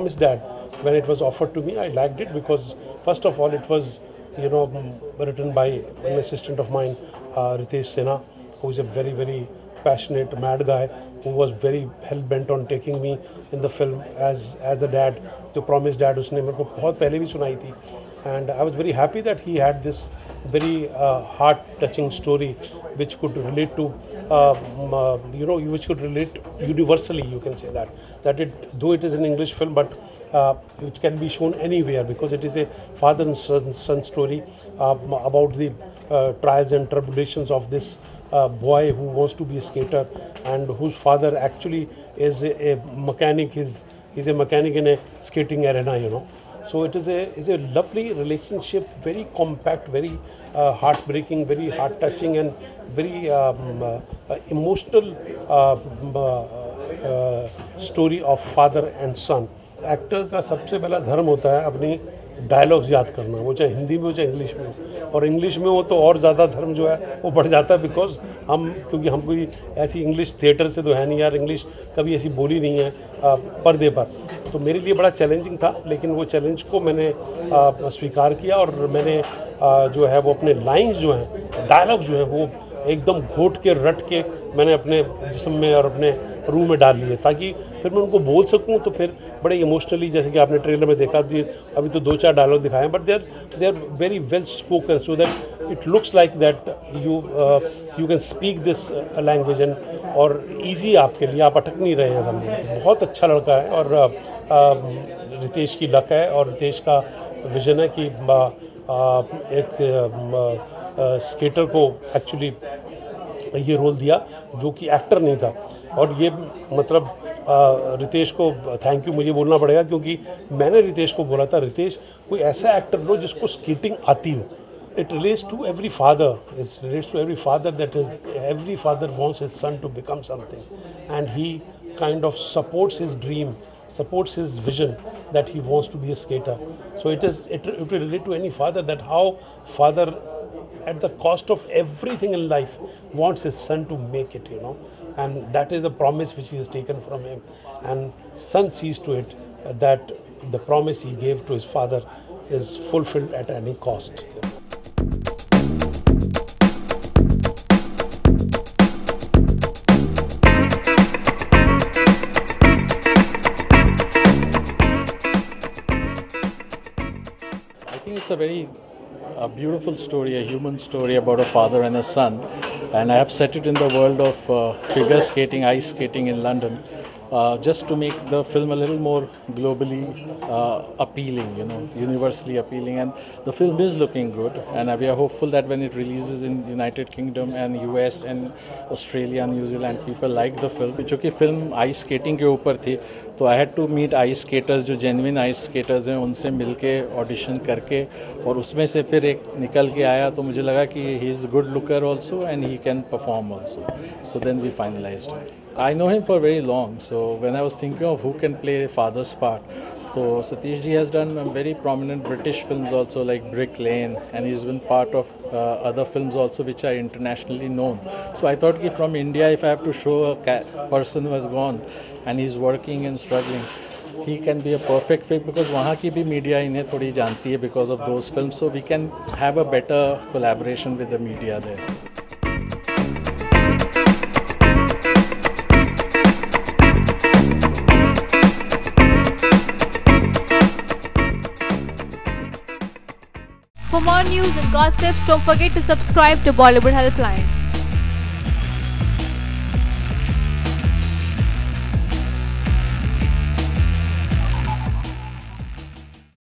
Promised Dad, when it was offered to me, I liked it because first of all it was, written by an assistant of mine, Ritesh Sinha, who is a very, very passionate, mad guy who was very hell-bent on taking me in the film as the dad. The Promised Dad उसने मेरे को बहुत पहले भी सुनाई थी, and I was very happy that he had this very heart-touching story which could relate to, which could relate universally. You can say that though it is an English film, but it can be shown anywhere because it is a father and son story about the trials and tribulations of this boy who wants to be a skater and whose father actually is a mechanic. He's a mechanic in a skating arena. So it is a lovely relationship, very compact, very heartbreaking, very heart-touching, and very emotional story of father and son. Actor का सबसे पहला धर्म होता है अपनी dialogues याद करना, वो चाहे हिंदी में हो चाहे इंग्लिश में हो, और इंग्लिश में हो तो और ज़्यादा धर्म जो है वो बढ़ जाता है बिकॉज क्योंकि हम कोई ऐसी इंग्लिश थिएटर से तो है नहीं यार, इंग्लिश कभी ऐसी बोली नहीं है पर्दे पर, तो मेरे लिए बड़ा चैलेंजिंग था, लेकिन वो चैलेंज को मैंने स्वीकार किया और मैंने जो है वो अपने लाइंस जो हैं, डायलॉग्स जो हैं वो एकदम घोट के रट के मैंने अपने जिस्म में और अपने रूह में डाल लिए ताकि फिर मैं उनको बोल सकूं, तो फिर बड़े इमोशनली, जैसे कि आपने ट्रेलर में देखा अभी तो 2-4 डायलॉग दिखाए हैं, but they are very well spoken so that it looks like that you can speak this language and और ईजी आपके लिए, आप अटक नहीं रहे हैं समझे। बहुत अच्छा लड़का है और रितेश की लक है और रितेश का विजन है कि एक स्केटर को एक्चुअली ये रोल दिया जो कि एक्टर नहीं था, और ये मतलब रितेश को थैंक यू मुझे बोलना पड़ेगा क्योंकि मैंने रितेश को बोला था, रितेश कोई ऐसा एक्टर लो जिसको स्केटिंग आती हो। It relates to every father. It relates to every father every father wants his son to become something, and he kind of supports his dream, supports his vision that he wants to be a skater. So it will relate to any father, that how father at the cost of everything in life wants his son to make it, and that is a promise which he has taken from him, and son sees to it that the promise he gave to his father is fulfilled at any cost. I think it's a very beautiful story, a human story about a father and a son, and I have set it in the world of figure skating, ice skating in London, just to make the film a little more globally appealing, universally appealing, and the film is looking good, and we are hopeful that when it releases in United Kingdom and US and Australia and New Zealand, people like the film. क्योंकि film ice skating के ऊपर थी, तो I had to meet ice skaters जो genuine ice skaters हैं, उनसे मिलके audition करके और उसमें से फिर एक निकल के आया, तो मुझे लगा कि he is a good looker also and he can perform also. So then we finalized it. I know him for very long, so when I was thinking of who can play a father's part, so Satish ji has done very prominent British films also like Brick Lane, and he's been part of other films also which are internationally known. So I thought that from India, if I have to show a person who has gone and he's working and struggling, he can be a perfect fit because वहाँ की भी media इन्हें थोड़ी जानती है because of those films, so we can have a better collaboration with the media there. For more news and gossip, don't forget to subscribe to Bollywood Helpline.